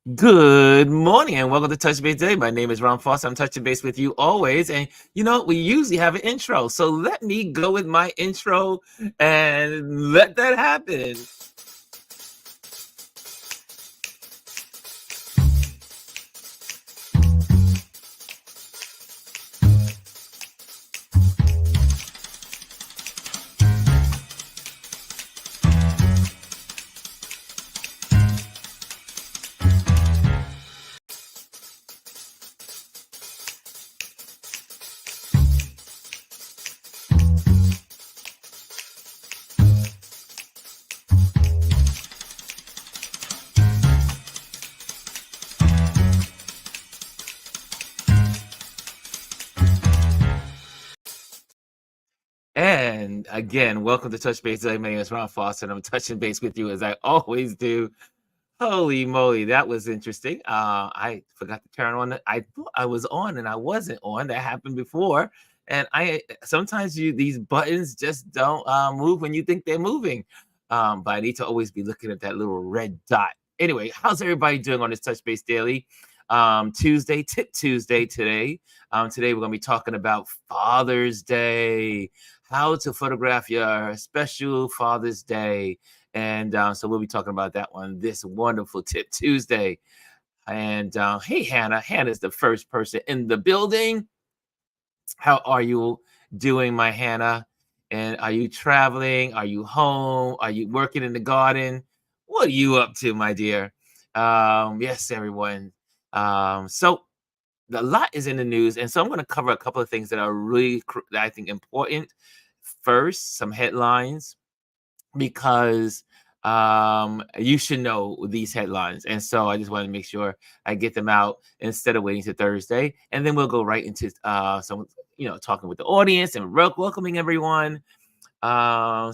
Good morning and welcome to Touch Base Day. My name is Ron Foster. I'm touching base with you always. And we usually have an intro. So let me go with my intro and let that happen. And again, welcome to Touch Base Day. My name is Ron Foster, and I'm touching base with you as I always do. Holy moly, that was interesting. I forgot to turn on it. I thought I was on and I wasn't on. That happened before. And I sometimes these buttons just don't move when you think they're moving. But I need to always be looking at that little red dot. Anyway, how's everybody doing on this Touch Base Daily? Tuesday, Tip Tuesday today. Today we're gonna be talking about Father's Day, how to photograph your special Father's Day. And so we'll be talking about that one this wonderful Tip Tuesday. And hey, Hannah. Hannah's the first person in the building. How are you doing, my Hannah? And are you traveling? Are you home? Are you working in the garden? What are you up to, my dear? Yes, everyone. So a lot is in the news, and so I'm going to cover a couple of things that are really, that I think, important. First, some headlines because you should know these headlines. And so I just want to make sure I get them out instead of waiting to Thursday. And then we'll go right into some, talking with the audience and welcoming everyone. We'll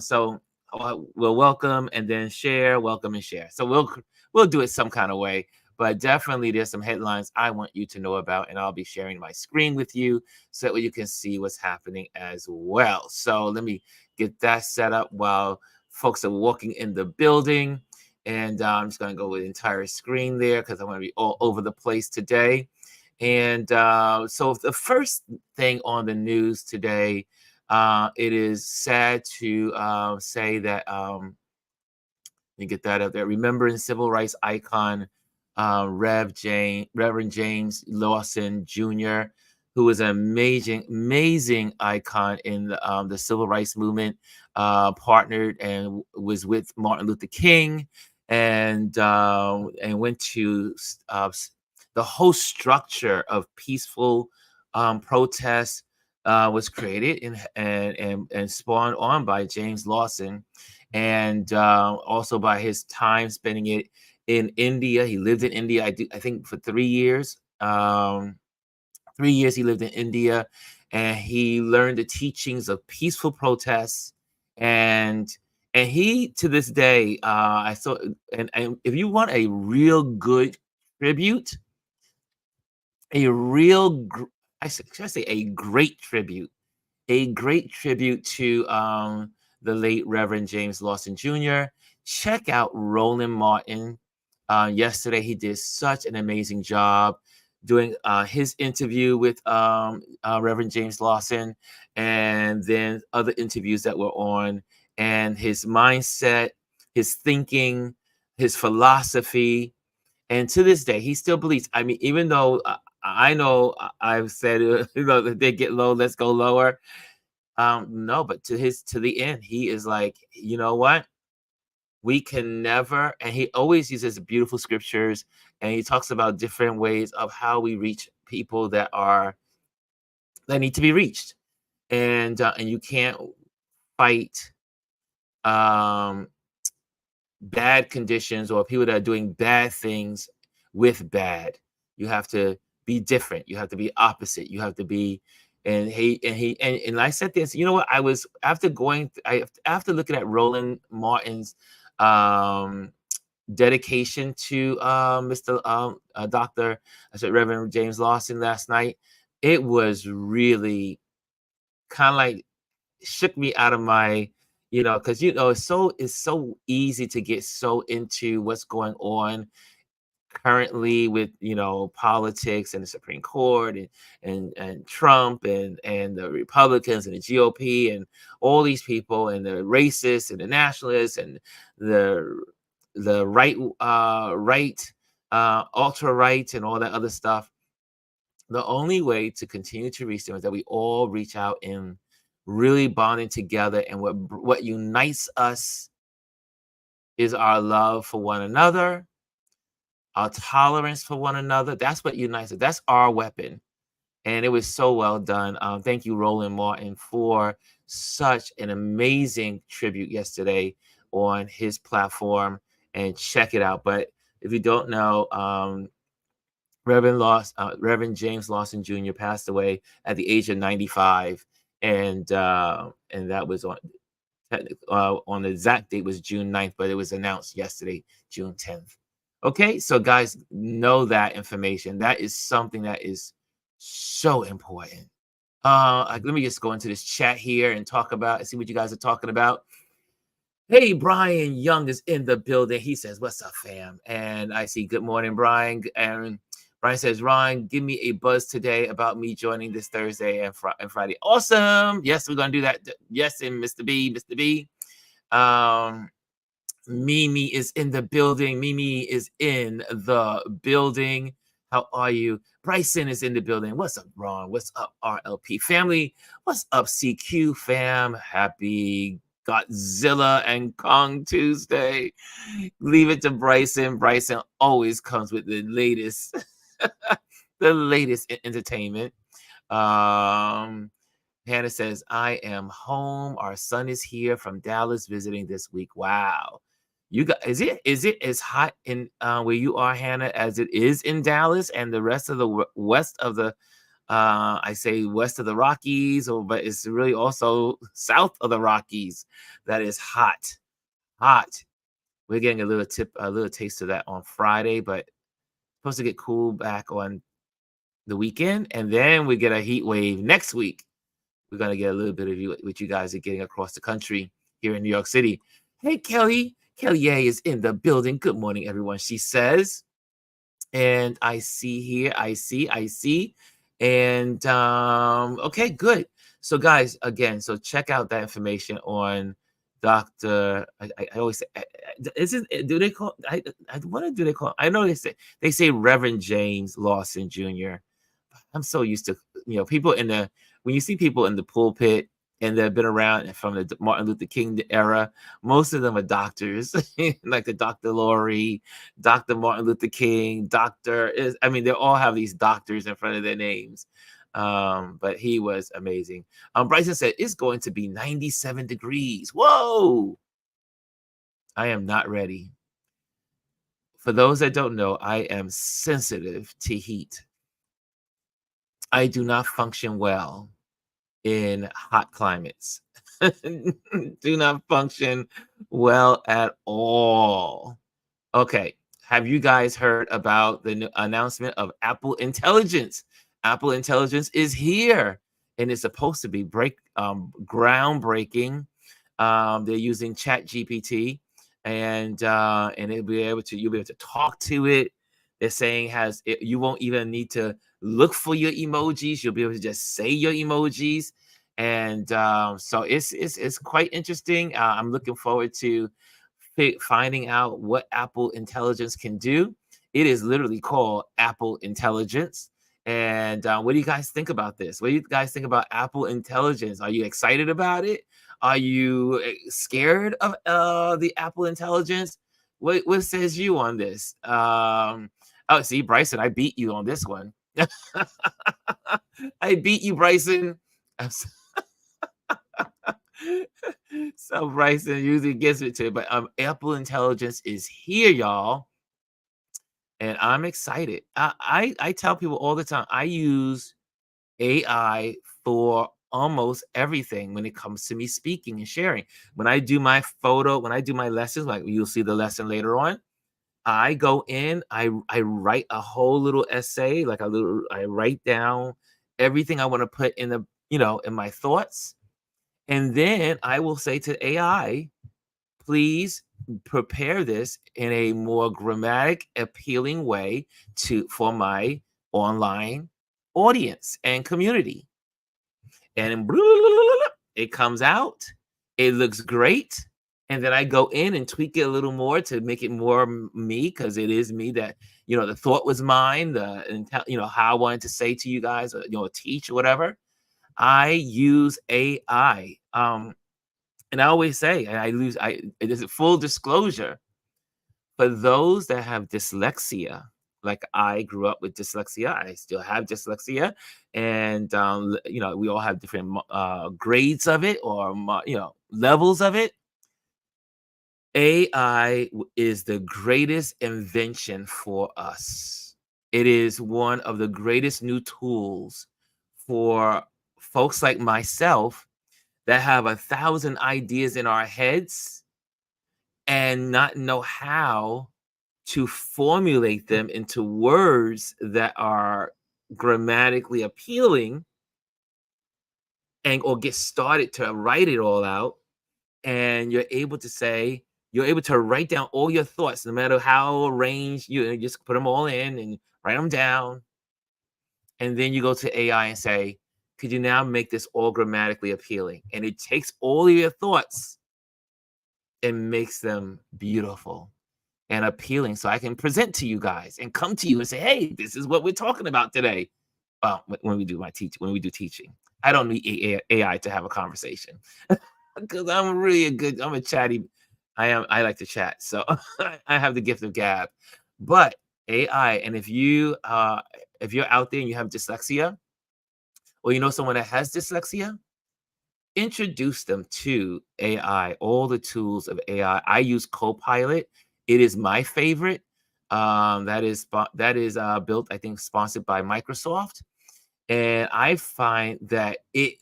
welcome and then share, welcome and share. So we'll do it some kind of way. But definitely there's some headlines I want you to know about, and I'll be sharing my screen with you so that you can see what's happening as well. So let me get that set up while folks are walking in the building. And I'm just going to go with the entire screen there because I want to be all over the place today. And so the first thing on the news today, it is sad to say that, let me get that up there, remembering civil rights icon Reverend James Lawson Jr., who was an amazing icon in the civil rights movement, partnered and was with Martin Luther King, and went to the whole structure of peaceful protests was created and spawned on by James Lawson, and also by his time spending it in India. He lived in India, I think, for 3 years. 3 years he lived in India, and he learned the teachings of peaceful protests. And he, to this day, I saw, and if you want a real good tribute, a real, should I say a great tribute, to the late Reverend James Lawson Jr., check out Roland Martin. Yesterday, he did such an amazing job doing his interview with Reverend James Lawson, and then other interviews that were on, and his mindset, his thinking, his philosophy. And to this day, he still believes. I mean, even though I know I've said, that they get low, let's go lower. No, but to the end, he is like, you know what? We can never, and he always uses beautiful scriptures, and he talks about different ways of how we reach people that need to be reached. And you can't fight um bad conditions or people that are doing bad things with bad. You have to be different. You have to be opposite. You have to be, and I said this. You know what? I was after looking at Roland Martin's um, dedication to Mr. Doctor, I said Reverend James Lawson last night. It was really kind of like shook me out of my, because it's so easy to get so into what's going on currently with politics and the Supreme Court and Trump and the Republicans and the GOP and all these people and the racists and the nationalists and the right ultra right and all that other stuff. The only way to continue to reach them is that we all reach out and really bonding together. And what unites us is our love for one another, our tolerance for one another. That's what unites us. That's our weapon. And it was so well done. Thank you, Roland Martin, for such an amazing tribute yesterday on his platform. And check it out. But if you don't know, Reverend James Lawson Jr. passed away at the age of 95, and that was on the exact date was June 9th, but it was announced yesterday, June 10th. Okay, so guys, know that information. That is something that is so important. Let me just go into this chat here and see what you guys are talking about. Hey, Brian Young is in the building. He says, "What's up, fam?" And I see, "Good morning, Brian." And Brian says, "Ron, give me a buzz today about me joining this Thursday and Friday." Awesome. Yes, we're gonna do that. Yes, and Mr. B. Mimi is in the building. Mimi is in the building. How are you? Bryson is in the building. What's up, Ron? What's up, RLP family? What's up, CQ fam? Happy Godzilla and Kong Tuesday. Leave it to Bryson. Bryson always comes with the latest, the latest entertainment. Hannah says, "I am home. Our son is here from Dallas visiting this week." Wow. You got is it as hot in where you are, Hannah, as it is in Dallas and the rest of the west of the I say west of the Rockies, but it's really also south of the Rockies that is hot. We're getting a little taste of that on Friday, but supposed to get cool back on the weekend, and then we get a heat wave next week. We're gonna get a little bit of what you guys are getting across the country here in New York City. Hey, Kelly is in the building. Good morning, everyone, she says. And I see here, I see. And okay, good. So guys, again, so check out that information on Dr. I always say, do they call, what do they call? I know they say Reverend James Lawson Jr. I'm so used to, people when you see people in the pulpit and they've been around from the Martin Luther King era, most of them are doctors, like a Dr. Lori, Dr. Martin Luther King, they all have these doctors in front of their names. But he was amazing. Bryson said, "It's going to be 97 degrees. Whoa! I am not ready. For those that don't know, I am sensitive to heat. I do not function well in hot climates. Do not function well at all. Okay. Have you guys heard about the announcement of Apple Intelligence? Apple Intelligence is here, and it's supposed to be groundbreaking. They're using Chat GPT, and you'll be able to talk to it. They're saying you won't even need to look for your emojis. You'll be able to just say your emojis. And so it's quite interesting. I'm looking forward to finding out what Apple Intelligence can do. It is literally called Apple Intelligence. And what do you guys think about this? What do you guys think about Apple Intelligence? Are you excited about it? Are you scared of the Apple Intelligence? What says you on this? Oh, see, Bryson, I beat you on this one. I beat you, Bryson. So Bryson usually gets it to, but Apple Intelligence is here, y'all, and I'm excited. I tell people all the time I use AI for almost everything when it comes to me speaking and sharing. When I do my lessons, like you'll see the lesson later on, I go in, I write a whole little essay, I write down everything I want to put in in my thoughts. And then I will say to AI, please prepare this in a more grammatic appealing way for my online audience and community. And it comes out, it looks great, and then I go in and tweak it a little more to make it more me, because it is me that, the thought was mine, how I wanted to say to you guys, teach or whatever. I use AI. And I always say, and it is a full disclosure, for those that have dyslexia, like I grew up with dyslexia, I still have dyslexia, and we all have different grades of it, or levels of it. AI is the greatest invention for us. It is one of the greatest new tools for folks like myself that have 1,000 ideas in our heads and not know how to formulate them into words that are grammatically appealing, or get started to write it all out. And you're able to write down all your thoughts, no matter how arranged, you just put them all in and write them down. And then you go to AI and say, could you now make this all grammatically appealing? And it takes all of your thoughts and makes them beautiful and appealing, so I can present to you guys and come to you and say, hey, this is what we're talking about today. When we do teaching, I don't need AI to have a conversation, because I'm a chatty. I like to chat, so I have the gift of gab. But AI, and if you're out there and you have dyslexia, or you know someone that has dyslexia, introduce them to AI, all the tools of AI. I use Copilot. It is my favorite. That is built, I think, sponsored by Microsoft. And I find that it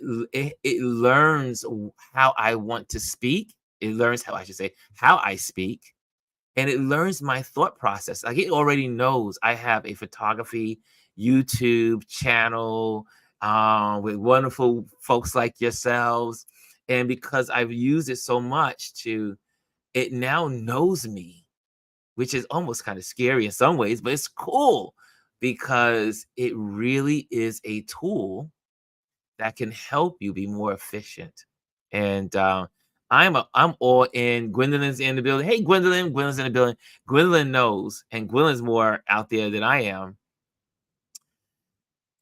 learns how I want to speak. It learns how I speak, and it learns my thought process. Like, it already knows I have a photography YouTube channel with wonderful folks like yourselves, and because I've used it so much, it now knows me, which is almost kind of scary in some ways, but it's cool because it really is a tool that can help you be more efficient. And I'm all in. Gwendolyn's in the building. Hey, Gwendolyn's in the building. Gwendolyn knows, and Gwendolyn's more out there than I am.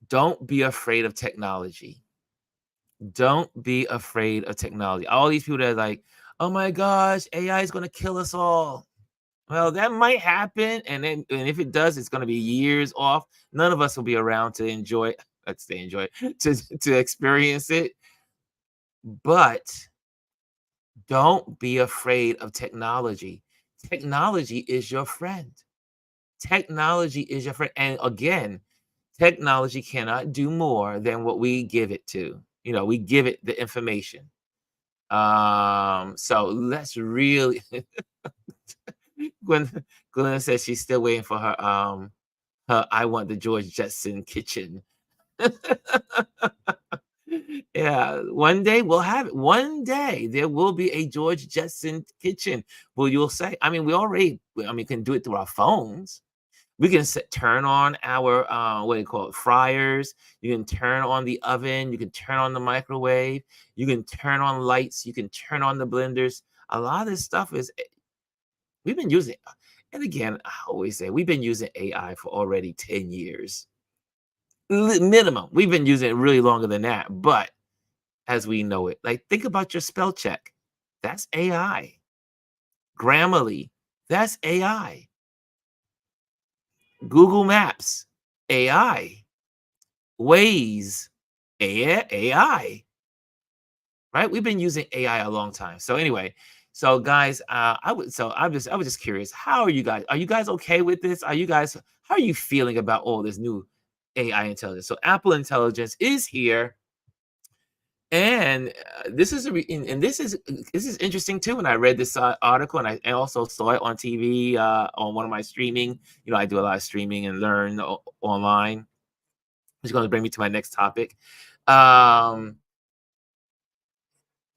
Don't be afraid of technology. Don't be afraid of technology. All these people that are like, oh my gosh, AI is going to kill us all. Well, that might happen, and if it does, it's going to be years off. None of us will be around to enjoy. Let's say enjoy it, to experience it. But don't be afraid of technology. Technology is your friend. Technology is your friend, and again, technology cannot do more than what we give it to. We give it the information. So let's really. Gwen says she's still waiting for her I want the George Jetson kitchen. Yeah, one day we'll have it. One day there will be a George Jetson kitchen. Well, you'll say, can do it through our phones. We can turn on our what do you call it, fryers. You can turn on the oven. You can turn on the microwave. You can turn on lights. You can turn on the blenders. A lot of this stuff we've been using. And again, I always say we've been using AI for already 10 years. Minimum. We've been using it really longer than that. But as we know it, like, think about your spell check. That's AI. Grammarly. That's AI. Google Maps. AI. Waze. AI. Right? We've been using AI a long time. So anyway, so guys, I was just curious. How are you guys? Are you guys okay with this? How are you feeling about all this new AI intelligence? So Apple Intelligence is here, and this is interesting too. When I read this article, and I also saw it on TV on one of my streaming. I do a lot of streaming and learn online, which is going to bring me to my next topic.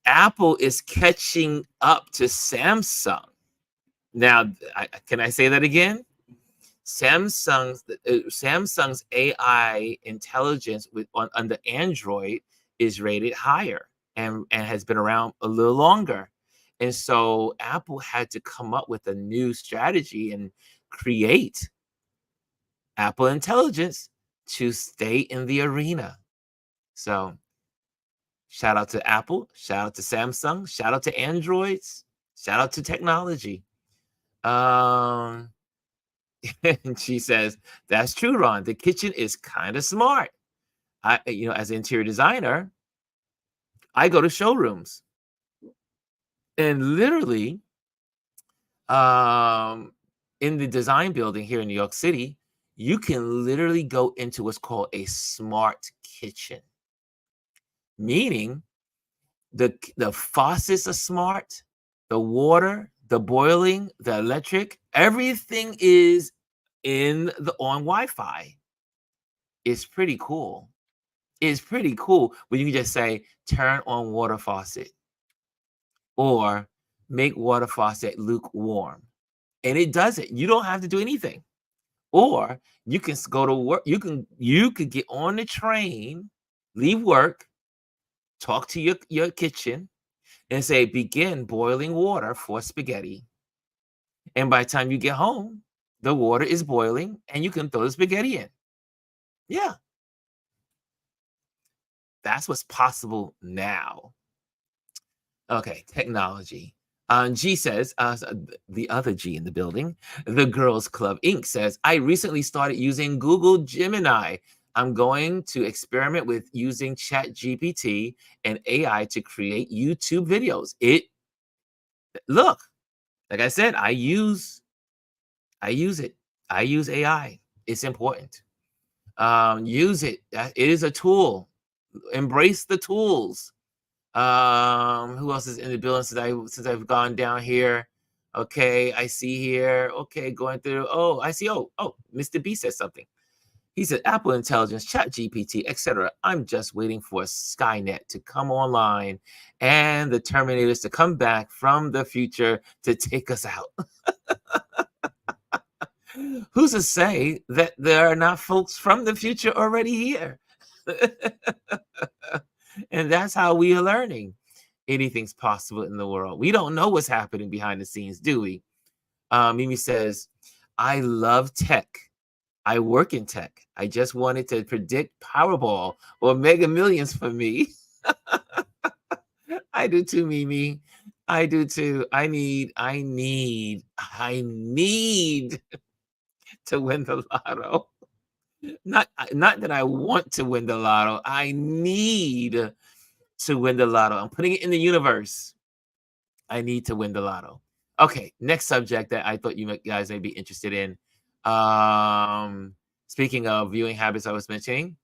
Apple is catching up to Samsung. Now, can I say that again? Samsung's AI intelligence under Android is rated higher and has been around a little longer. And so Apple had to come up with a new strategy and create Apple Intelligence to stay in the arena. So shout out to Apple, shout out to Samsung, shout out to Androids, shout out to technology. And she says, that's true, Ron. The kitchen is kind of smart. As an interior designer, I go to showrooms and literally, in the design building here in New York City, you can literally go into what's called a smart kitchen, meaning the faucets are smart, the water, the boiling, the electric, everything is on Wi-Fi. It's pretty cool. It's pretty cool when you can just say, turn on water faucet or make water faucet lukewarm. And it does it. You don't have to do anything. Or you can go to work. You could get on the train, leave work, talk to your kitchen and say, begin boiling water for spaghetti. And by the time you get home, the water is boiling and you can throw the spaghetti in. Yeah. That's what's possible now. Okay, technology. G says, the other G in the building, the Girls Club Inc. says, I recently started using Google Gemini. I'm going to experiment with using ChatGPT and AI to create YouTube videos. Look, like I said, I use it. I use AI. It's important. Use it. It is a tool. Embrace the tools. Who else is in the building since I've gone down here? Okay, I see here. Okay, going through. Oh, I see. Oh, Mr. B says something. He said Apple Intelligence, Chat GPT, etc. I'm just waiting for Skynet to come online and the Terminators to come back from the future to take us out. Who's to say that there are not folks from the future already here? And that's how we are learning. Anything's possible in the world. We don't know what's happening behind the scenes, do we? Mimi says, I love tech. I work in tech. I just wanted to predict Powerball or Mega Millions for me. I do too, Mimi. I do too. I need to win the lotto. Not that I want to win the lotto. I need to win the lotto. I'm putting it in the universe. I need to win the lotto. Okay, next subject that I thought you guys may be interested in. Speaking of viewing habits, I was mentioning,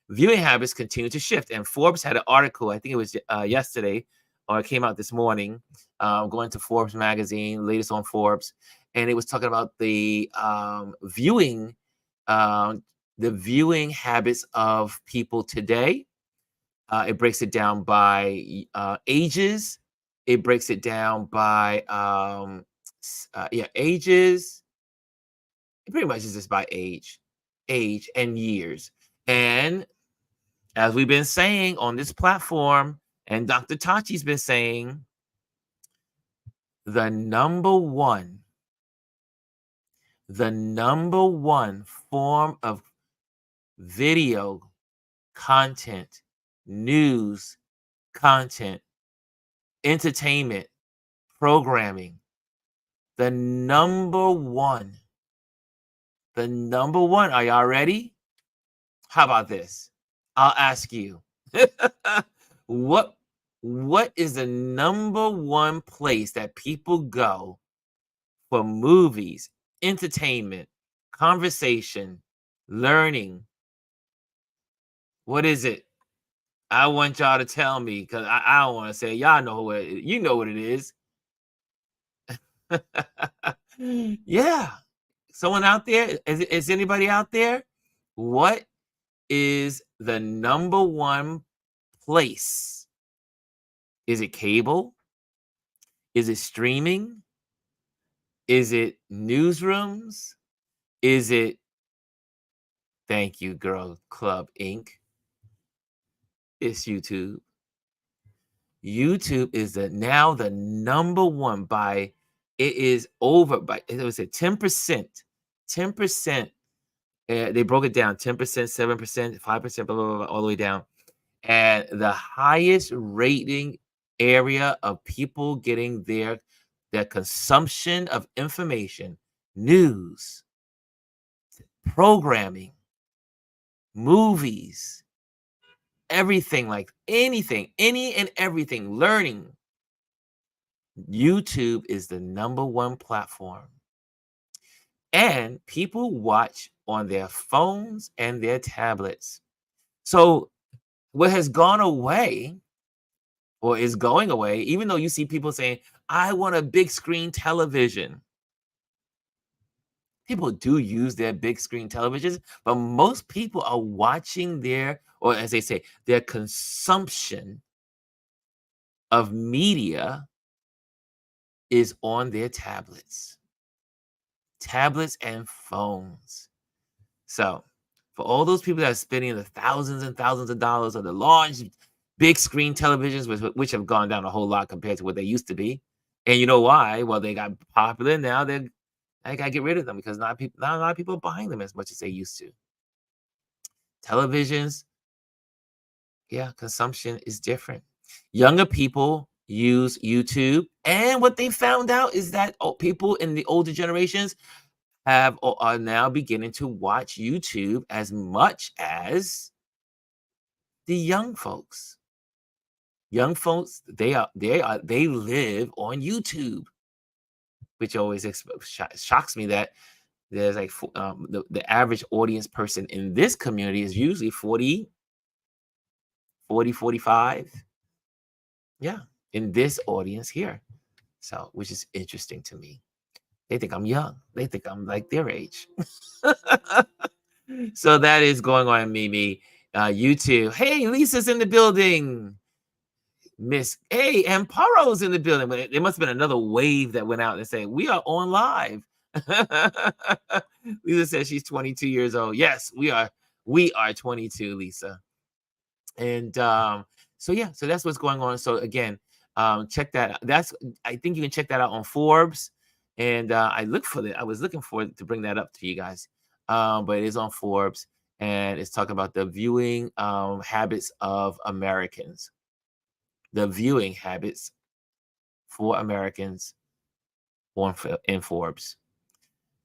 viewing habits continue to shift. And Forbes had an article, I think it was yesterday, or it came out this morning, going to Forbes magazine, latest on Forbes, and it was talking about the viewing habits of people today. It breaks it down by ages. It breaks it down by ages. It pretty much is just by age and years. And as we've been saying on this platform, and Dr. Tachi's been saying, the number one form of video content, news content, entertainment, programming, the number one. Are y'all ready? How about this? I'll ask you. What is the number one place that people go for movies, entertainment, conversation, learning? What is it? I want y'all to tell me, because I don't want to say. Y'all know what you know what it is. Yeah. Someone out there? Is anybody out there? What is the number one place? Is it cable? Is it streaming? Is it newsrooms? Is it Thank You Girl Club Inc.? It's YouTube. YouTube is now the number one by it is over by it was at 10%. 10%. They broke it down 10%, 7%, 5%, blah, blah, blah, blah, all the way down. And the highest rating area of people getting their consumption of information, news, programming, movies, everything, like anything, any and everything, learning. YouTube is the number one platform. And people watch on their phones and their tablets. So what has gone away or is going away, even though you see people saying, I want a big screen television. People do use their big screen televisions, but most people are watching or as they say, their consumption of media is on their tablets and phones. So for all those people that are spending the thousands and thousands of dollars on the large, big screen televisions, which have gone down a whole lot compared to what they used to be. And you know why? Well, they got popular. Now I got to get rid of them because not a lot of people are buying them as much as they used to. Televisions, yeah, consumption is different. Younger people use YouTube. And what they found out is that people in the older generations are now beginning to watch YouTube as much as the young folks. Young folks, they live on YouTube, which always shocks me that there's like the average audience person in this community is usually 40, 45. Yeah, in this audience here. So, which is interesting to me. They think I'm young. They think I'm like their age. So that is going on, Mimi. YouTube. Hey, Lisa's in the building. Hey, Amparo's in the building. But there must have been another wave that went out and said, we are on live. Lisa says she's 22 years old. Yes, we are 22, Lisa. And so yeah, so that's what's going on. So again, check that out. I think you can check that out on Forbes. And I was looking for to bring that up to you guys. But it is on Forbes, and it's talking about the viewing habits of Americans. The viewing habits for Americans in Forbes.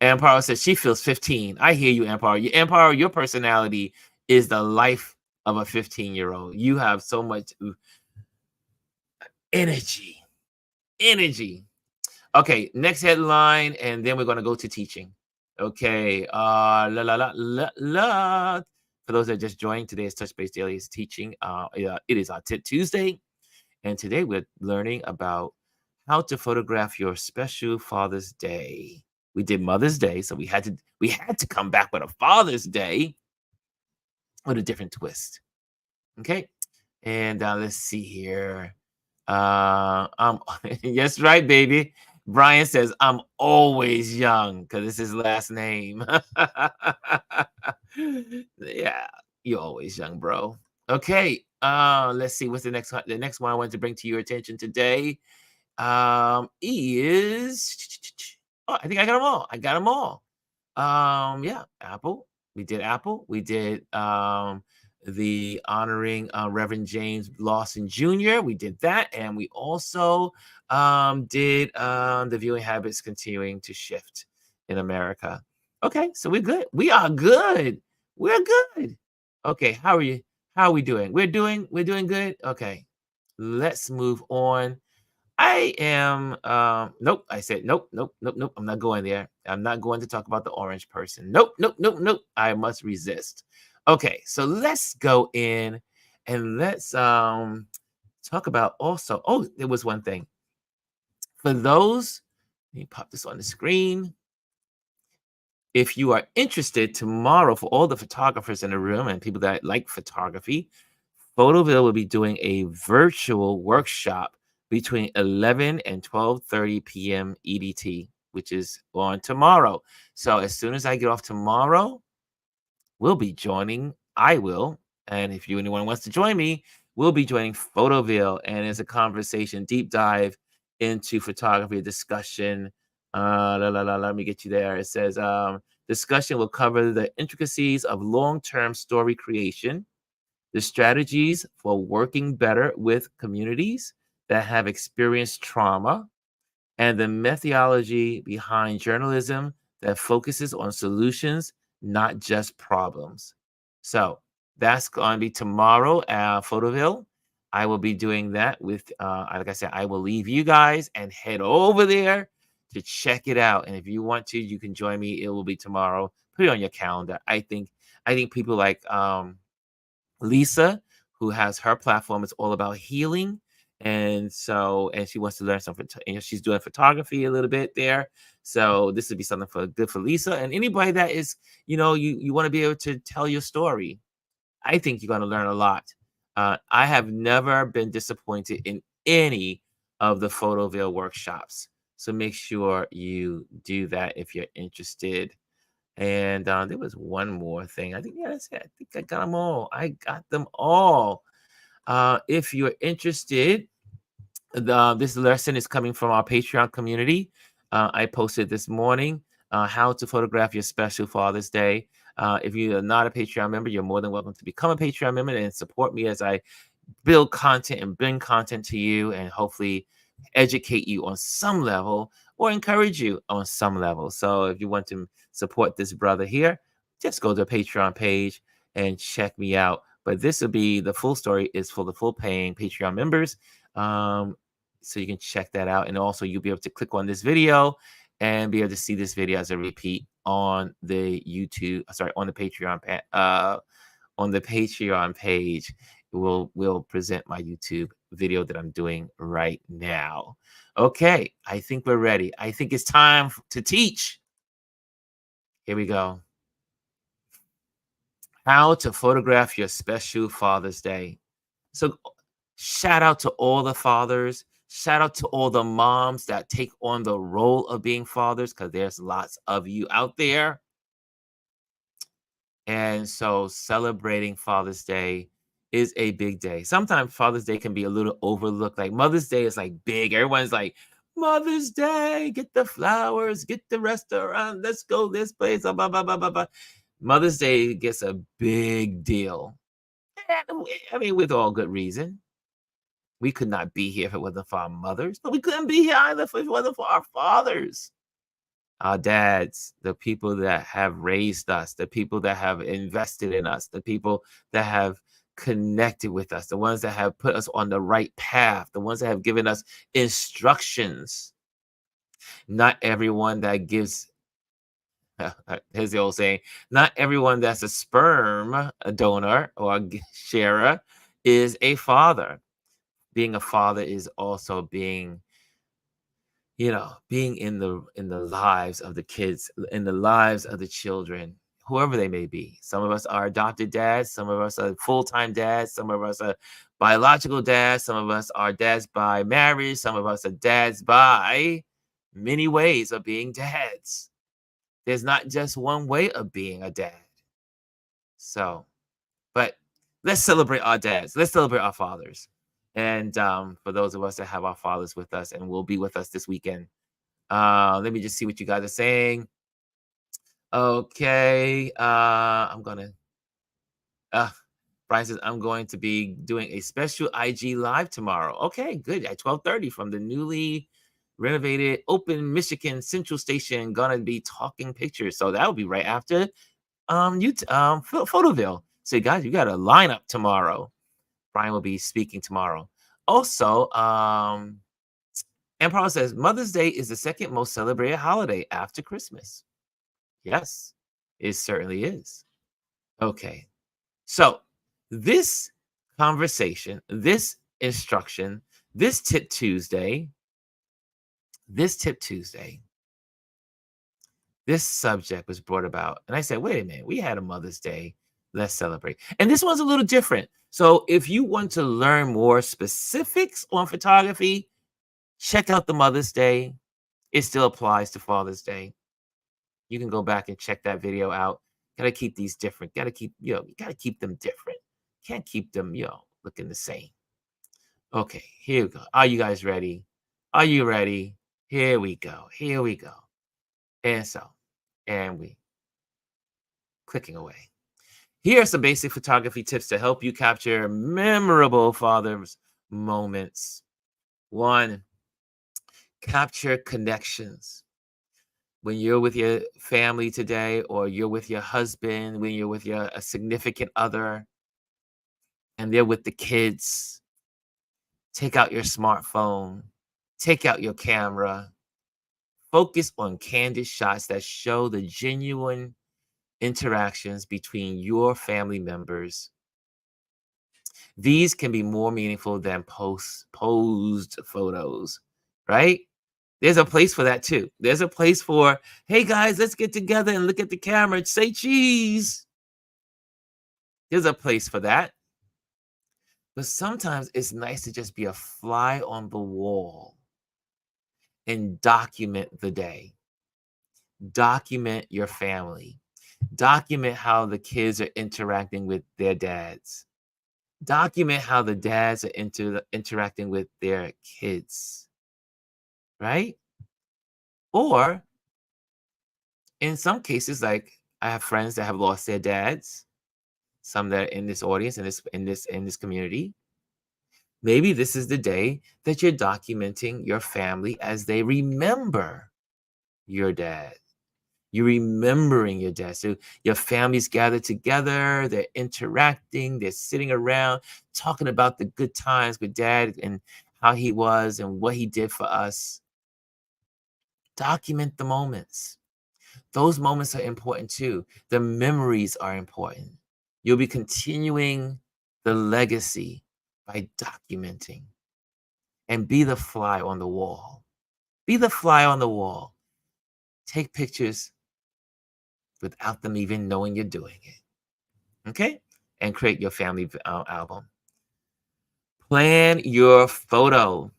Amparo says she feels 15. I hear you, Amparo. Amparo, your personality is the life of a 15-year-old. You have so much energy. Okay, next headline, and then we're going to go to teaching. Okay, For those that just joined, today's Touch Base Daily is teaching. It is our Tip Tuesday, and today we're learning about how to photograph your special Father's Day. We did Mother's Day, so we had to come back with a Father's Day with a different twist. Okay, and let's see here. Yes, right, baby. Brian says, I'm always young because it's his last name. Yeah, you're always young, bro. Okay, let's see. What's the next one? The next one I wanted to bring to your attention today is... Oh, I think I got them all. Yeah, Apple. We did Apple. We did the honoring Reverend James Lawson Jr. We did that, and we also did the viewing habits continuing to shift in America. Okay, so we're good. We are good. We're good. Okay, how are you? How are we doing? We're doing good. Okay, let's move on. I am nope. I said nope. I'm not going there. I'm not going to talk about the orange person. Nope. I must resist. Okay, so let's go in and let's talk about also. Oh, there was one thing. For those, let me pop this on the screen. If you are interested, tomorrow, for all the photographers in the room and people that like photography, Photoville will be doing a virtual workshop between 11 and 12:30 p.m. EDT. which is on tomorrow. So as soon as I get off tomorrow, will be joining. I will. And if you anyone wants to join me, we'll be joining Photoville. And it's a conversation, deep dive into photography discussion. Let me get you there. It says discussion will cover the intricacies of long-term story creation, the strategies for working better with communities that have experienced trauma, and the methodology behind journalism that focuses on solutions, not just problems. So that's going to be tomorrow at Photoville. I will be doing that with, like I said, I will leave you guys and head over there to check it out. And if you want to, you can join me. It will be tomorrow. Put it on your calendar. I think people like Lisa, who has her platform, is all about healing. And she wants to learn something. She's doing photography a little bit there. So this would be something good for Lisa and anybody that is, you want to be able to tell your story. I think you're going to learn a lot. I have never been disappointed in any of the Photoville workshops. So make sure you do that if you're interested. And there was one more thing. I think, yeah, that's it. I think I got them all. I got them all. If you're interested, this lesson is coming from our Patreon community. I posted this morning how to photograph your special Father's Day. If you are not a Patreon member, you're more than welcome to become a Patreon member and support me as I build content and bring content to you and hopefully educate you on some level or encourage you on some level. So if you want to support this brother here, just go to the Patreon page and check me out. But this will be the full story is for the full paying Patreon members. So you can check that out. And also you'll be able to click on this video and be able to see this video as a repeat on the on the Patreon page. We'll present my YouTube video that I'm doing right now. Okay, I think we're ready. I think it's time to teach. Here we go. How to photograph your special Father's Day. So shout out to all the fathers. Shout out to all the moms that take on the role of being fathers, because there's lots of you out there. And so celebrating Father's Day is a big day. Sometimes Father's Day can be a little overlooked. Like Mother's Day is like big. Everyone's like, Mother's Day, get the flowers, get the restaurant, let's go this place, blah, blah, blah, blah, blah. Mother's Day gets a big deal. I mean, with all good reason. We could not be here if it wasn't for our mothers, but we couldn't be here either if it wasn't for our fathers. Our dads, the people that have raised us, the people that have invested in us, the people that have connected with us, the ones that have put us on the right path, the ones that have given us instructions. Not everyone that gives, here's the old saying, not everyone that's a sperm donor or a sharer is a father. Being a father is also being in the lives of the kids, in the lives of the children, whoever they may be. Some of us are adopted dads, some of us are full-time dads, some of us are biological dads, some of us are dads by marriage, some of us are dads by many ways of being dads. There's not just one way of being a dad. So, but let's celebrate our dads. Let's celebrate our fathers. And for those of us that have our fathers with us and will be with us this weekend, let me just see what you guys are saying. Okay, Brian says, I'm going to be doing a special IG live tomorrow. Okay, good, at 12:30 from the newly renovated Open Michigan Central Station. Gonna be talking pictures, so that will be right after Photoville. So guys, you got a lineup tomorrow. Brian will be speaking tomorrow. Also, Empire says Mother's Day is the second most celebrated holiday after Christmas. Yes, it certainly is. Okay, so this conversation, this instruction, this Tip Tuesday, this subject was brought about. And I said, wait a minute, we had a Mother's Day. Let's celebrate. And this one's a little different. So if you want to learn more specifics on photography, check out the Mother's Day. It still applies to Father's Day. You can go back and check that video out. Gotta keep these different. Gotta keep, you gotta keep them different. Can't keep them, looking the same. Okay, here we go. Are you guys ready? Are you ready? Here we go. Here we go. And so, and we clicking away. Here are some basic photography tips to help you capture memorable father's moments. One, capture connections. When you're with your family today, or you're with your husband, when you're with a significant other, and they're with the kids, take out your smartphone, take out your camera, focus on candid shots that show the genuine interactions between your family members. These can be more meaningful than posed photos, right? There's a place for that too. There's a place for, hey guys, let's get together and look at the camera and say cheese. There's a place for that. But sometimes it's nice to just be a fly on the wall and document the day. Document your family. Document how the kids are interacting with their dads. Document how the dads are interacting with their kids. Right? Or in some cases, like I have friends that have lost their dads, some that are in this audience, in this community. Maybe this is the day that you're documenting your family as they remember your dad. You're remembering your dad. So your family's gathered together, they're interacting, they're sitting around talking about the good times with dad and how he was and what he did for us. Document the moments. Those moments are important too. The memories are important. You'll be continuing the legacy by documenting. And be the fly on the wall. Be the fly on the wall. Take pictures without them even knowing you're doing it. Okay? And create your family album. Plan your photo.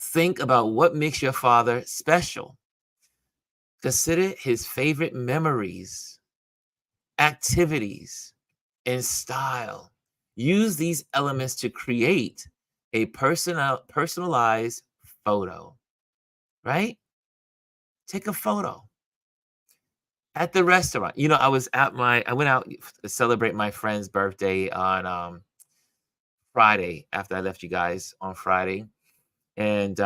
Think about what makes your father special. Consider his favorite memories, activities, and style. Use these elements to create a personalized photo, right? Take a photo. At the restaurant. I went out to celebrate my friend's birthday on Friday after I left you guys on Friday. And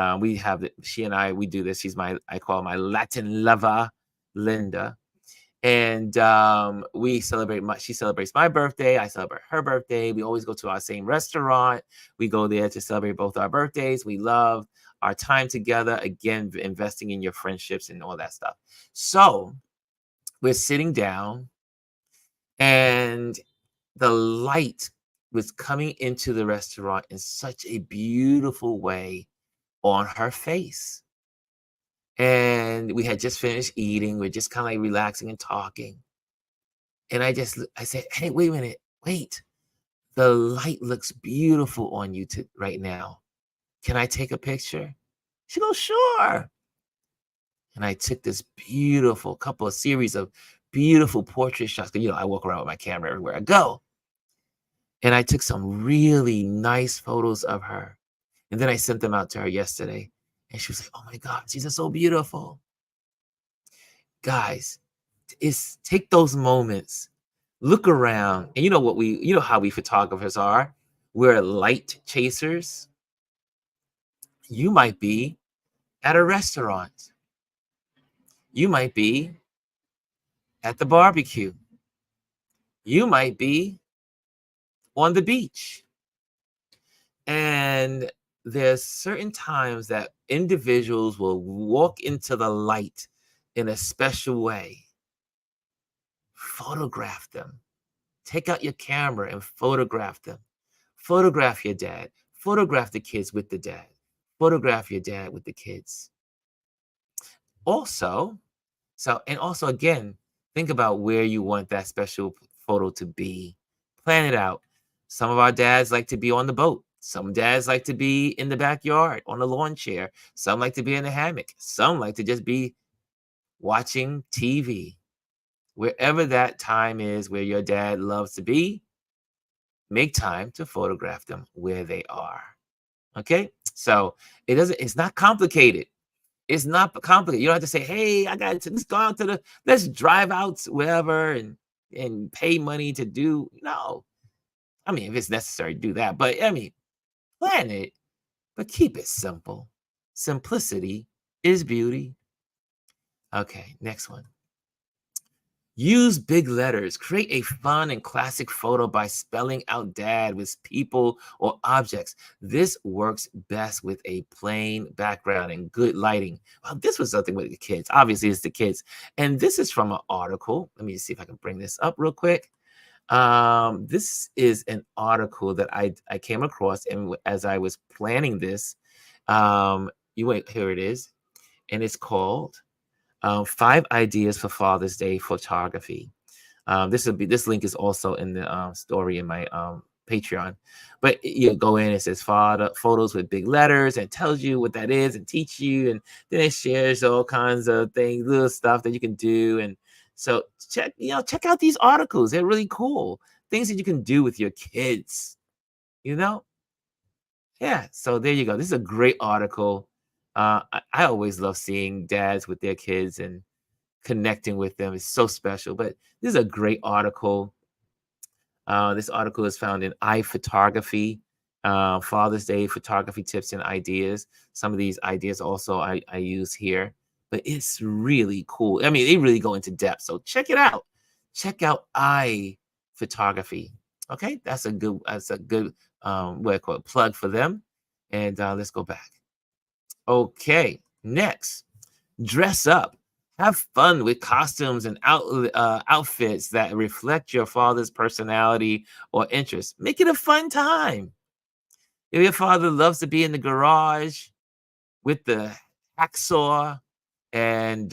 she and we do this. I call her my Latin lover, Linda. And she celebrates my birthday. I celebrate her birthday. We always go to our same restaurant. We go there to celebrate both our birthdays. We love our time together. Again, investing in your friendships and all that stuff. So we're sitting down, and the light was coming into the restaurant in such a beautiful way on her face. And we had just finished eating. We're just kind of like relaxing and talking. And I said, hey, wait a minute. Wait. The light looks beautiful on you right now. Can I take a picture? She goes, sure. And I took this beautiful series of beautiful portrait shots. I walk around with my camera everywhere I go. And I took some really nice photos of her. And then I sent them out to her yesterday. And she was like, oh my God, these are so beautiful. Guys, take those moments. Look around. And you know how we photographers are. We're light chasers. You might be at a restaurant. You might be at the barbecue. You might be on the beach. And there's certain times that individuals will walk into the light in a special way. Photograph them. Take out your camera and photograph them. Photograph your dad. Photograph the kids with the dad. Photograph your dad with the kids. Also, again, think about where you want that special photo to be. Plan it out. Some of our dads like to be on the boat. Some dads like to be in the backyard on a lawn chair. Some like to be in a hammock. Some like to just be watching TV. Wherever that time is where your dad loves to be, make time to photograph them where they are. Okay? So it's not complicated. It's not complicated. You don't have to say, hey, I got to let's go out to let's drive out wherever and pay money to do. No. I mean, if it's necessary, do that. But I mean, plan it, but keep it simple. Simplicity is beauty. Okay, next one. Use big letters. Create a fun and classic photo by spelling out dad with people or objects. This works best with a plain background and good lighting. Well, this was something with the kids. Obviously, it's the kids. And this is from an article. Let me see if I can bring this up real quick. This is an article that I came across, and as I was planning this, here it is, and it's called 5 Ideas for Father's Day Photography. This link is also in the story in my Patreon. But you go in, it says photos with big letters, and tells you what that is and teach you, and then it shares all kinds of things, little stuff that you can do. And so check out these articles. They're really cool. Things that you can do with your kids. You know? Yeah. So there you go. This is a great article. I always love seeing dads with their kids and connecting with them. Is so special. But this is a great article. This article is found in iPhotography, Father's Day photography tips and ideas. Some of these ideas also I use here, but it's really cool. I mean, they really go into depth. So check it out. Check out iPhotography. Okay, that's a good what I call it, plug for them. And let's go back. Okay, next, dress up. Have fun with costumes and outfits that reflect your father's personality or interests. Make it a fun time. If your father loves to be in the garage with the hacksaw and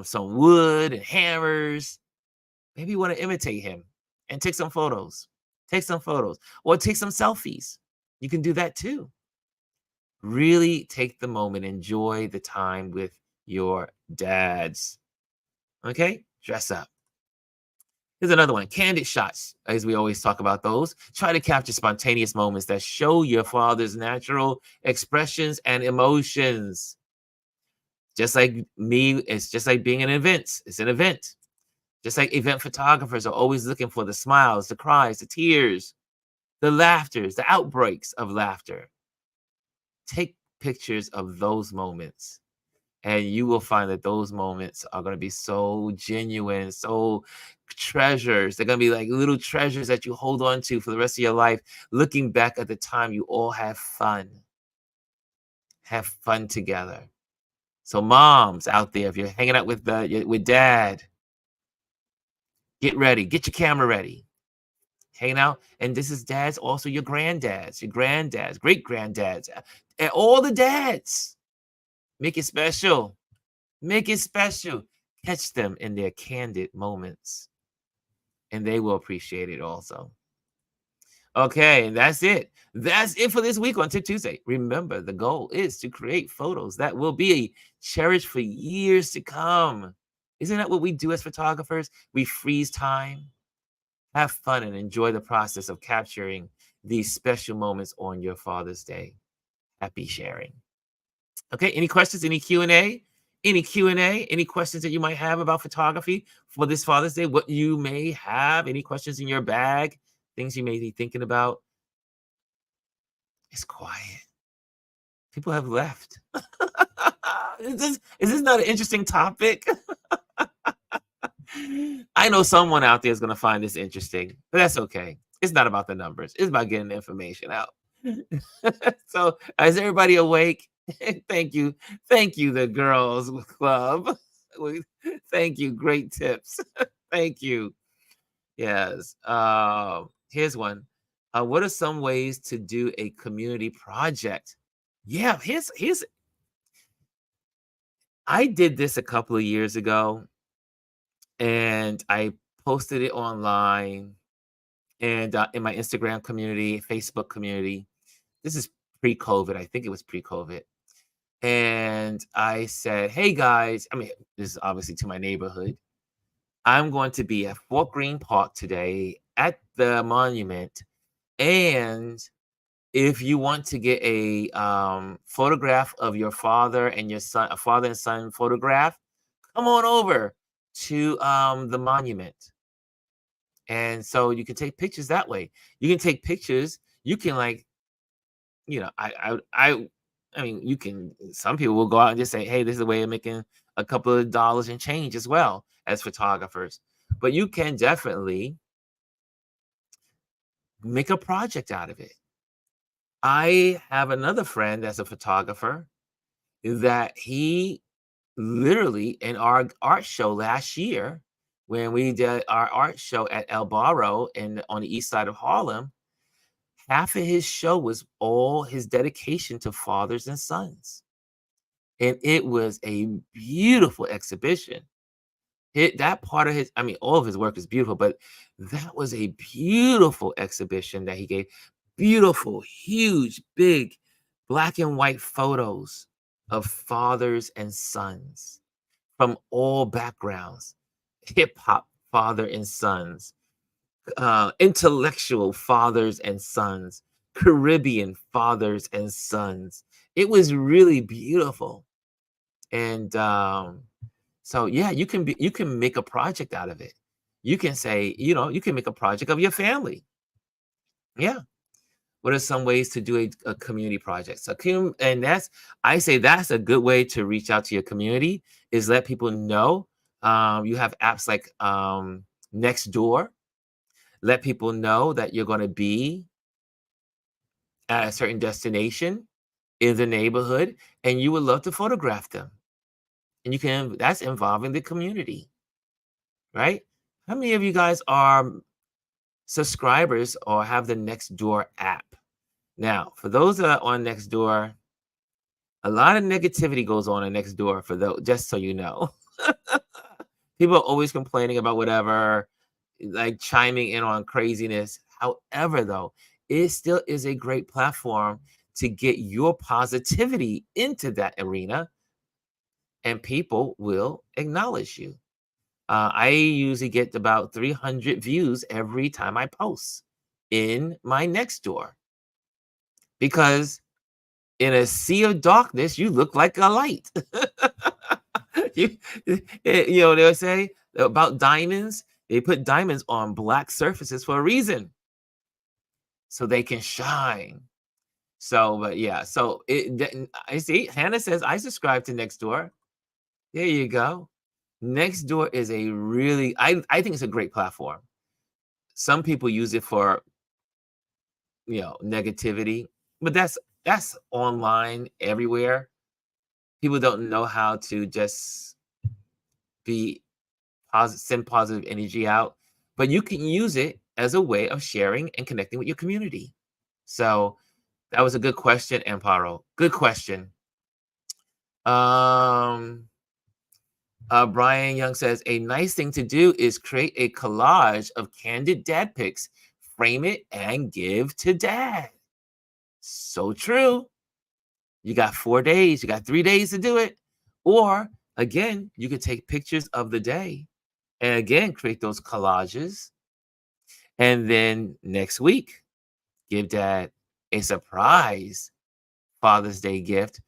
some wood and hammers, maybe you want to imitate him and take some photos. Take some photos or take some selfies. You can do that too. Really take the moment, enjoy the time with your dads. Okay? Dress up. Here's another one. Candid shots, as we always talk about those. Try to capture spontaneous moments that show your father's natural expressions and emotions. Just like me, it's just like being an event. It's an event. Just like event photographers are always looking for the smiles, the cries, the tears, the laughters, the outbreaks of laughter. Take pictures of those moments, and you will find that those moments are going to be so genuine, so treasures. They're going to be like little treasures that you hold on to for the rest of your life, looking back at the time you all have fun. Have fun together. So moms out there, if you're hanging out with dad, get ready. Get your camera ready. Hanging out. And this is dads, also your granddads, great granddads, and all the dads. Make it special. Make it special. Catch them in their candid moments, and they will appreciate it also. Okay, and that's it. That's it for this week on Tip Tuesday. Remember, the goal is to create photos that will be cherished for years to come. Isn't that what we do as photographers? We freeze time, have fun, and enjoy the process of capturing these special moments on your Father's Day. Happy sharing. Okay, any questions, any Q&A? Any Q&A? Any questions that you might have about photography for this Father's Day? What you may have? Any questions in your bag? Things you may be thinking about? It's quiet. People have left. Is this not an interesting topic? I know someone out there is going to find this interesting, but that's okay. It's not about the numbers. It's about getting the information out. So is everybody awake? Thank you. Thank you, the girls club. Thank you. Great tips. Thank you. Yes. Here's one. What are some ways to do a community project? Yeah, here's I did this a couple of years ago, and I posted it online and in my Instagram community, Facebook community. This is pre-COVID. I think it was pre-COVID. And I said, hey guys, I mean, this is obviously to my neighborhood. I'm going to be at Fort Greene Park today at the monument. And if you want to get a photograph of your father and your son, a father and son photograph, come on over to the monument. And so you can take pictures that way. You can take pictures. You can like, I mean, you can. Some people will go out and just say, "Hey, this is a way of making a couple of dollars and change as well as photographers." But you can definitely make a project out of it. I have another friend that's a photographer that he literally in our art show last year, when we did our art show at El Barro on the east side of Harlem, half of his show was all his dedication to fathers and sons. And it was a beautiful exhibition. That part of his, I mean, all of his work is beautiful, but that was a beautiful exhibition that he gave. Beautiful, huge, big black and white photos of fathers and sons from all backgrounds, hip hop father and sons, intellectual fathers and sons, Caribbean fathers and sons. It was really beautiful. And so yeah, you can make a project out of it. You can say, you can make a project of your family. Yeah. What are some ways to do a community project? So and I say that's a good way to reach out to your community, is let people know. You have apps like Nextdoor. Let people know that you're going to be at a certain destination in the neighborhood and you would love to photograph them. And that's involving the community, right? How many of you guys are subscribers or have the Nextdoor app? Now, for those that are on Nextdoor, a lot of negativity goes on in Nextdoor for those, just so you know. People are always complaining about whatever, like chiming in on craziness. However, though, it still is a great platform to get your positivity into that arena, and people will acknowledge you. I usually get about 300 views every time I post in my Nextdoor, because in a sea of darkness, you look like a light. you, they'll say about diamonds, they put diamonds on black surfaces for a reason, so they can shine. So, but yeah, so I see Hannah says, I subscribe to Nextdoor. There you go. Nextdoor is I think it's a great platform. Some people use it for, negativity, but that's online everywhere. People don't know how to just be positive, send positive energy out, but you can use it as a way of sharing and connecting with your community. So that was a good question, Amparo. Good question. Brian Young says, a nice thing to do is create a collage of candid dad pics, frame it, and give to dad. So true. You got 4 days, you got 3 days to do it. Or again, you could take pictures of the day and again create those collages. And then next week, give dad a surprise Father's Day gift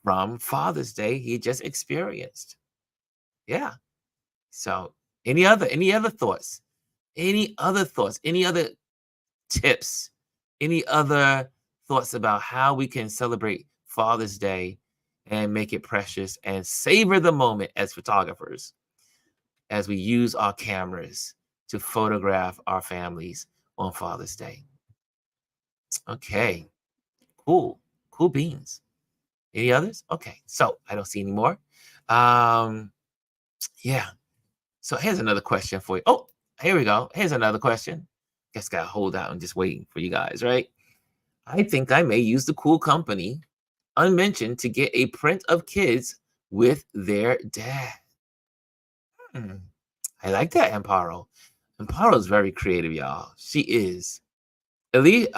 from Father's Day he just experienced. Yeah. So any other thoughts? Any other thoughts? Any other tips? Any other thoughts about how we can celebrate Father's Day and make it precious and savor the moment as photographers, as we use our cameras to photograph our families on Father's Day? Okay, cool beans. Any others? Okay, so I don't see any more. Yeah. So here's another question for you. Oh, here we go. Here's another question. Guess gotta hold out and just waiting for you guys, right? I think I may use the cool company unmentioned to get a print of kids with their dad. Hmm. I like that, Amparo. Amparo is very creative, y'all. She is. Elite,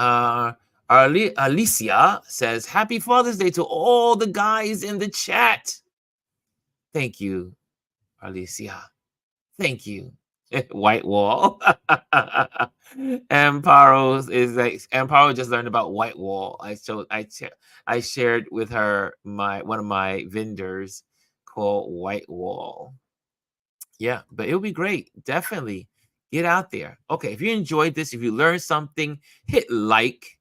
Alicia says, Happy Father's Day to all the guys in the chat. Thank you, Alicia. Thank you. White wall. Amparo just learned about white wall. I shared with her one of my vendors called White Wall. Yeah, but it'll be great. Definitely get out there. Okay, if you enjoyed this, if you learned something, hit like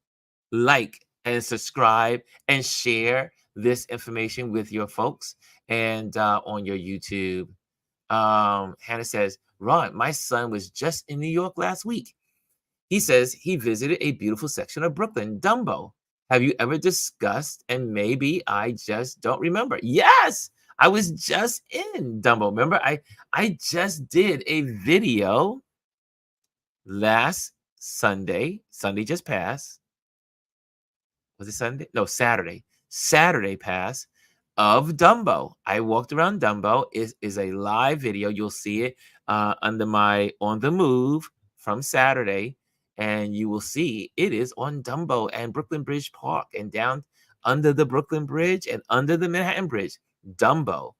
and subscribe and share this information with your folks and on your YouTube. Hannah says, Ron, my son was just in New York last week. He says he visited a beautiful section of Brooklyn, Dumbo. Have you ever discussed? And maybe I just don't remember. Yes, I was just in Dumbo. Remember, I just did a video last Sunday. Sunday just passed. Was it Sunday? No, Saturday. Saturday passed of Dumbo. I walked around Dumbo. Is a live video. You'll see it under my On the Move from Saturday, and you will see it is on Dumbo and Brooklyn Bridge Park and down under the Brooklyn Bridge and under the Manhattan Bridge. Dumbo,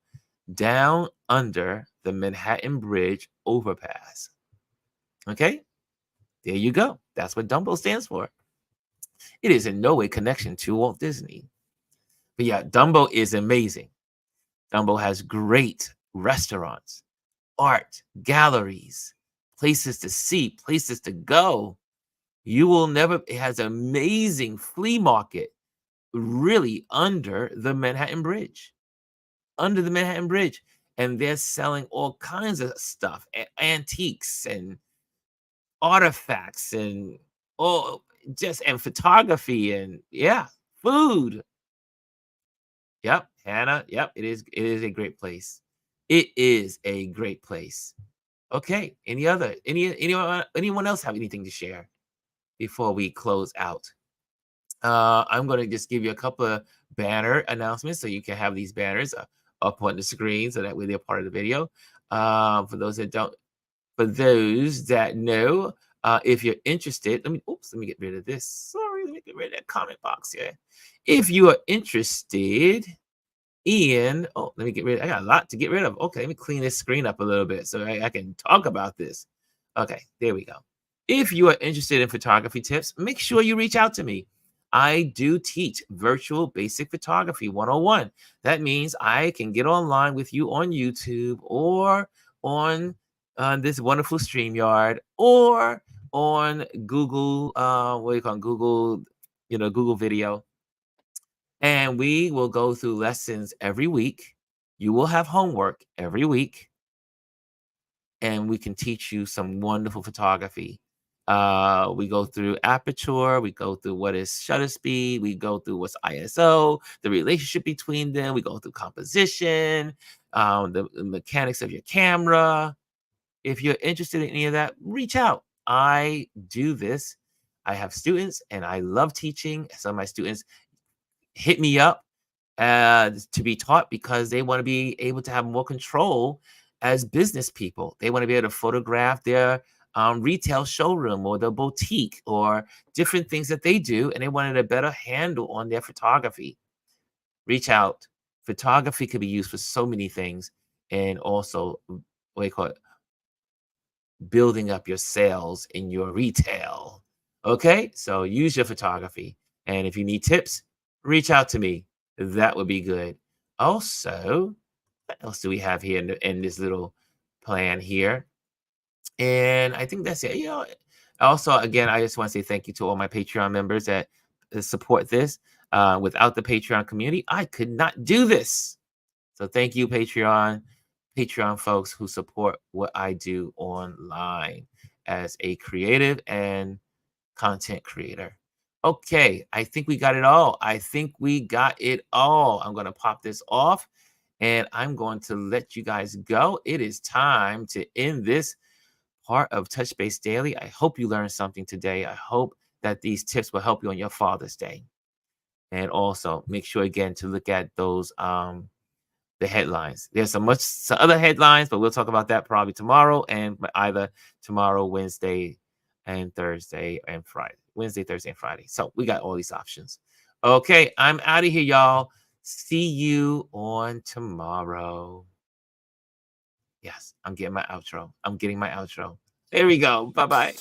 down under the Manhattan Bridge overpass. Okay, there you go. That's what Dumbo stands for. It is in no way connection to Walt Disney. But yeah, Dumbo is amazing. Dumbo has great restaurants, art, galleries, places to see, places to go. You will never, it has an amazing flea market really under the Manhattan Bridge. Under the Manhattan Bridge. And they're selling all kinds of stuff, antiques and artifacts and and photography and food. Yep, Hannah. Yep, it is. It is a great place. It is a great place. Okay. Anyone else have anything to share before we close out? I'm going to just give you a couple of banner announcements so you can have these banners up on the screen so that way they're part of the video. For those that know, if you're interested, let me get rid of this. Sorry, let me get rid of that comment box here. If you are interested in, let me get rid of, I got a lot to get rid of. Okay, let me clean this screen up a little bit so I can talk about this. Okay, there we go. If you are interested in photography tips, make sure you reach out to me. I do teach virtual basic photography 101. That means I can get online with you on YouTube or on this wonderful StreamYard or on Google, Google Video. And we will go through lessons every week. You will have homework every week. And we can teach you some wonderful photography. We go through aperture, we go through what is shutter speed, we go through what's ISO, the relationship between them, we go through composition, the mechanics of your camera. If you're interested in any of that, reach out. I do this. I have students and I love teaching. Some of my students hit me up to be taught because they want to be able to have more control as business people. They want to be able to photograph their retail showroom or the boutique or different things that they do, and they wanted a better handle on their photography. Reach out. Photography could be used for so many things, and also building up your sales in your retail. Okay, so use your photography, and if you need tips, reach out to me. That would be good. Also, what else do we have here in this little plan here? And I think that's it. Also, again, I just want to say thank you to all my Patreon members that support this. Without the Patreon community, I could not do this. So thank you, Patreon folks who support what I do online as a creative and content creator. Okay, I think we got it all. I'm going to pop this off and I'm going to let you guys go. It is time to end this part of Touch Base Daily. I hope you learned something today. I hope that these tips will help you on your Father's Day. And also make sure again to look at those the headlines. There's some other headlines, but we'll talk about that probably tomorrow and either tomorrow, Wednesday, and Thursday and Friday. Wednesday, Thursday, and Friday. So we got all these options. Okay, I'm out of here, y'all. See you on tomorrow. Yes, I'm getting my outro. There we go. Bye-bye.